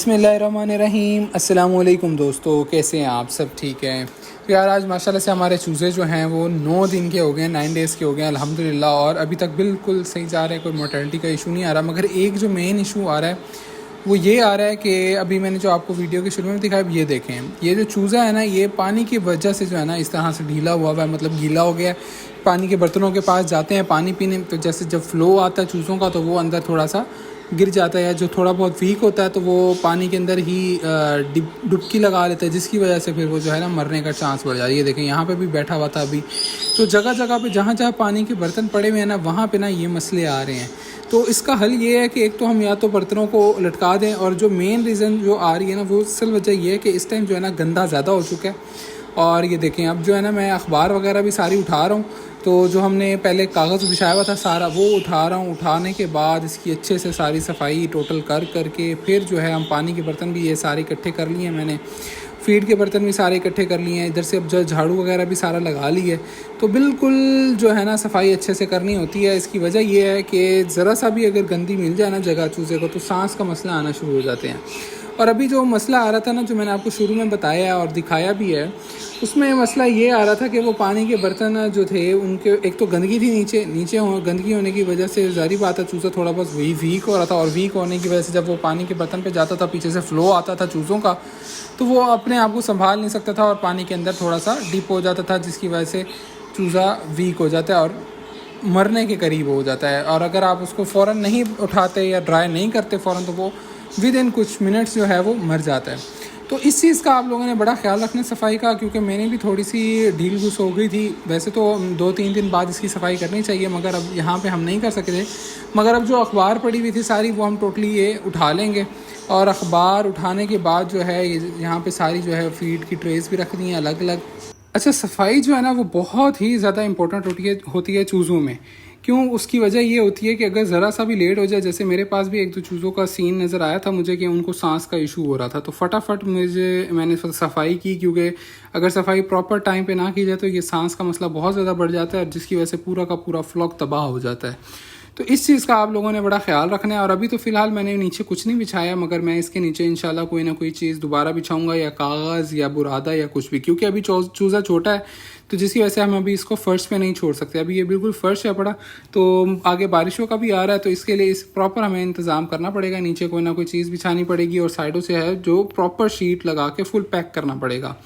बिस्मिल्लाहिर्रहमानिर्रहीम। अस्सलाम वालेकुम दोस्तों, कैसे हैं आप? सब ठीक हैं? तो यार आज माशाल्लाह से हमारे चूज़े जो हैं वो 9 दिन के हो गए, 9 डेज़ के हो गए अल्हम्दुलिल्लाह, और अभी तक बिल्कुल सही जा रहे हैं, कोई मोर्टेलिटी का इशू नहीं आ रहा। मगर एक जो मेन इशू आ रहा है वो ये आ रहा है कि अभी मैंने जो आपको वीडियो के शुरू में दिखाया, ये देखें, ये जो चूज़ा है ना, ये पानी की वजह से जो है ना इस तरह से ढीला हुआ है, मतलब गीला हो गया है। पानी के बर्तनों के पास जाते हैं पानी पीने, तो जैसे जब फ़्लो आता है चूज़ों का तो वो अंदर थोड़ा सा गिर जाता है, जो थोड़ा बहुत वीक होता है तो वो पानी के अंदर ही डुबकी लगा लेता है, जिसकी वजह से फिर वो जो है ना मरने का चांस बढ़ जाता है। ये देखें, यहाँ पे भी बैठा हुआ था अभी। तो जगह जगह पे जहाँ जहाँ पानी के बर्तन पड़े हुए हैं ना, वहाँ पे ना ये मसले आ रहे हैं। तो इसका हल ये है कि एक तो हम या तो बर्तनों को लटका दें, और जो मेन रीज़न जो आ रही है ना वो असल वजह ये है कि इस टाइम जो है ना गंदा ज़्यादा हो चुका है। और ये देखें, अब जो है ना मैं अखबार वगैरह भी सारी उठा रहा हूँ, तो जो हमने पहले कागज़ बिछाया हुआ था सारा वो उठा रहा हूँ। उठाने के बाद इसकी अच्छे से सारी सफाई टोटल करके फिर जो है हम पानी के बर्तन भी ये सारे इकट्ठे कर लिए हैं मैंने, फीड के बर्तन भी सारे इकट्ठे कर लिए हैं। इधर से अब जो झाड़ू वगैरह भी सारा लगा ली है, तो बिल्कुल जो है ना सफाई अच्छे से करनी होती है। इसकी वजह यह है कि ज़रा सा भी अगर गंदी मिल जाए ना जगह चूज़े को, तो सांस का मसला आना शुरू हो जाते हैं। और अभी जो मसला आ रहा था ना, जो मैंने आपको शुरू में बताया और दिखाया भी है, उसमें मसला ये आ रहा था कि वो पानी के बर्तन जो थे उनके एक तो गंदगी थी, नीचे गंदगी होने की वजह से ज़ाहिर बात है चूज़ा थोड़ा बहुत वीक हो रहा था। और वीक होने की वजह से जब वो पानी के बर्तन पे जाता था, पीछे से फ़्लो आता था चूज़ों का, तो वो अपने आप को संभाल नहीं सकता था और पानी के अंदर थोड़ा सा डीप हो जाता था, जिसकी वजह से चूज़ा वीक हो जाता है और मरने के करीब हो जाता है। और अगर आप उसको फ़ौरन नहीं उठाते या ड्राई नहीं करते फ़ौरन, तो वो विद इन कुछ मिनट्स जो है वो मर जाता है। तो इस चीज़ का आप लोगों ने बड़ा ख्याल रखना सफाई का, क्योंकि मैंने भी थोड़ी सी ढील घुस हो गई थी। वैसे तो 2-3 दिन बाद इसकी सफाई करनी चाहिए, मगर अब यहाँ पे हम नहीं कर सके थे। मगर अब जो अखबार पड़ी हुई थी सारी, वो हम टोटली ये उठा लेंगे। और अखबार उठाने के बाद जो है यहाँ पे सारी जो है फीड की ट्रेस भी रख दी हैं अलग अलग। अच्छा, सफाई जो है ना वो बहुत ही ज़्यादा इंपॉर्टेंट होती है चूज़ों में। क्यों? उसकी वजह ये होती है कि अगर ज़रा सा भी लेट हो जाए, जैसे मेरे पास भी एक दो चूज़ों का सीन नज़र आया था मुझे कि उनको सांस का इशू हो रहा था, तो फटाफट मैंने सफाई की, क्योंकि अगर सफाई प्रॉपर टाइम पे ना की जाए तो ये सांस का मसला बहुत ज़्यादा बढ़ जाता है, जिसकी वजह से पूरा का पूरा फ्लॉक तबाह हो जाता है। तो इस चीज़ का आप लोगों ने बड़ा ख्याल रखना है। और अभी तो फ़िलहाल मैंने नीचे कुछ नहीं बिछाया, मगर मैं इसके नीचे इंशाल्लाह कोई ना कोई चीज़ दोबारा बिछाऊंगा, या कागज़ या बुरादा या कुछ भी, क्योंकि अभी चूज़ा छोटा है, तो जिसकी वजह से हम अभी इसको फ़र्श पे नहीं छोड़ सकते। अभी ये बिल्कुल फ़र्श है पड़ा, तो आगे बारिशों का भी आ रहा है, तो इसके लिए इस प्रॉपर हमें इंतज़ाम करना पड़ेगा। नीचे कोई ना कोई चीज़ बिछानी पड़ेगी, और साइडों से है जो प्रॉपर शीट लगा के फुल पैक करना पड़ेगा।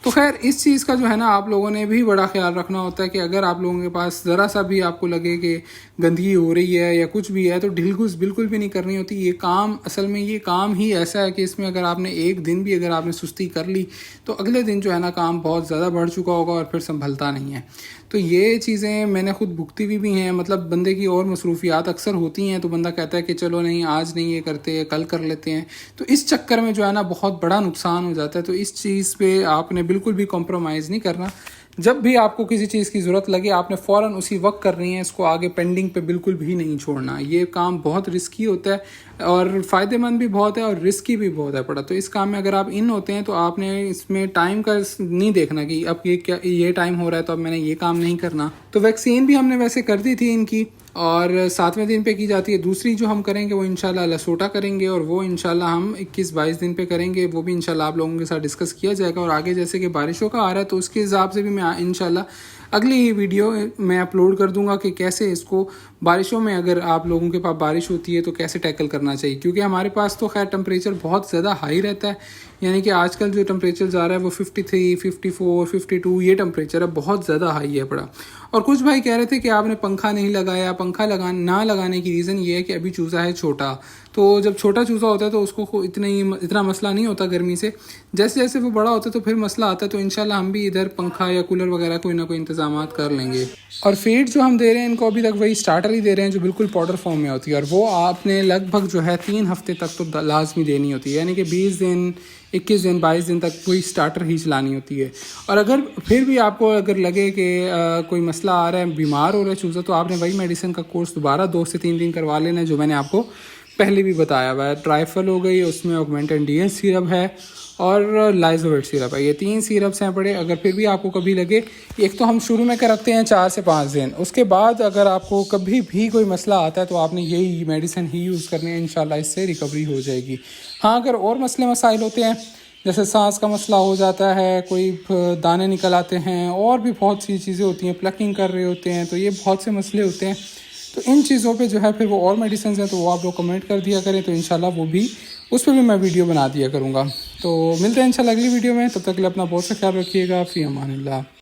तो खैर इस चीज़ का जो है ना आप लोगों ने भी बड़ा ख्याल रखना होता है कि अगर आप लोगों के पास ज़रा सा भी आपको लगे कि गंदगी हो रही है या कुछ भी है, तो ढिल घुस बिल्कुल भी नहीं करनी होती। ये काम असल में ये काम ही ऐसा है कि इसमें अगर आपने एक दिन भी अगर आपने सुस्ती कर ली, तो अगले दिन जो है ना काम बहुत ज़्यादा बढ़ चुका होगा और फिर संभलता नहीं है। तो ये चीज़ें मैंने खुद भुगती हुई भी हैं। मतलब बंदे की और मसरूफियात अक्सर होती हैं, तो बंदा कहता है कि चलो नहीं आज नहीं ये करते, कल कर लेते हैं, तो इस चक्कर में जो है ना बहुत बड़ा नुकसान हो जाता है। तो इस चीज़ पे आपने बिल्कुल भी कॉम्प्रोमाइज़ नहीं करना। जब भी आपको किसी चीज़ की ज़रूरत लगे, आपने फ़ौरन उसी वक्त करनी है, इसको आगे पेंडिंग पे बिल्कुल भी नहीं छोड़ना। ये काम बहुत रिस्की होता है और फ़ायदेमंद भी बहुत है और रिस्की भी बहुत है पड़ा। तो इस काम में अगर आप इन होते हैं, तो आपने इसमें टाइम का नहीं देखना कि अब ये टाइम हो रहा है तो अब मैंने ये काम नहीं करना। तो वैक्सीन भी हमने वैसे कर दी थी इनकी, और 7वें दिन पे की जाती है। दूसरी जो हम करेंगे वो इंशाल्लाह लसोटा करेंगे, और वो इंशाल्लाह हम 21-22 दिन पे करेंगे। वो भी इंशाल्लाह आप लोगों के साथ डिस्कस किया जाएगा। और आगे जैसे कि बारिशों का आ रहा है, तो उसके हिसाब से भी मैं इंशाल्लाह अगली ही वीडियो मैं अपलोड कर दूंगा कि कैसे इसको बारिशों में, अगर आप लोगों के पास बारिश होती है तो कैसे टैकल करना चाहिए। क्योंकि हमारे पास तो खैर टेम्परेचर बहुत ज़्यादा हाई रहता है, यानी कि आजकल जो टेम्परेचर जा रहा है वो 53, 54, 52 ये टेम्परेचर है, बहुत ज़्यादा हाई है पड़ा। और कुछ भाई कह रहे थे कि आपने पंखा नहीं लगाया। पंखा ना लगाने की रीज़न ये है कि अभी चूज़ा है छोटा, तो जब छोटा चूज़ा होता है तो उसको इतना मसला नहीं होता गर्मी से। जैसे जैसे वो बड़ा होता है तो फिर मसला आता है। तो इंशाल्लाह हम भी इधर पंखा या कूलर वगैरह कोई ना कोई इंतजामात कर लेंगे। और फीड जो हम दे रहे हैं इनको अभी तक वही स्टार्टर ही दे रहे हैं, जो बिल्कुल पाउडर फॉर्म में होती है, और वो आपने लगभग जो है 3 हफ्ते तक तो लाजमी देनी होती है, यानी कि 20 दिन, 21 दिन, 22 दिन तक कोई स्टार्टर ही चलानी होती है। और अगर फिर भी आपको अगर लगे कि कोई मसला आ रहा है, बीमार हो रहा है चूज़ा, तो आपने वही मेडिसिन का कोर्स दोबारा 2 से 3 दिन करवा लेना है, जो मैंने आपको पहले भी बताया हुआ है। ट्राइफल हो गई, उसमें ऑगमेंटेड डीएन सिरप है, और लाइजोवेट सिरप है। ये 3 सिरप्स हैं पड़े। अगर फिर भी आपको कभी लगे, एक तो हम शुरू में कराते हैं 4 से 5 दिन, उसके बाद अगर आपको कभी भी कोई मसला आता है तो आपने यही मेडिसिन ही यूज़ करनी है, इंशाल्लाह इससे रिकवरी हो जाएगी। हाँ, अगर और मसले मसाइल होते हैं, जैसे सांस का मसला हो जाता है, कोई दाने निकल आते हैं, और भी बहुत सी चीज़ें होती हैं, प्लकिंग कर रहे होते हैं, तो ये बहुत से मसले होते हैं। तो इन चीज़ों पे जो है फिर वो और मेडिसिन हैं, तो वो आप लोग कमेंट कर दिया करें, तो इंशाल्लाह वो भी, उस पर भी मैं वीडियो बना दिया करूँगा। तो मिलते हैं इंशाल्लाह अगली वीडियो में, तब तक के लिए अपना बहुत सा ख्याल रखिएगा। फ़ी अमानिल्लाह।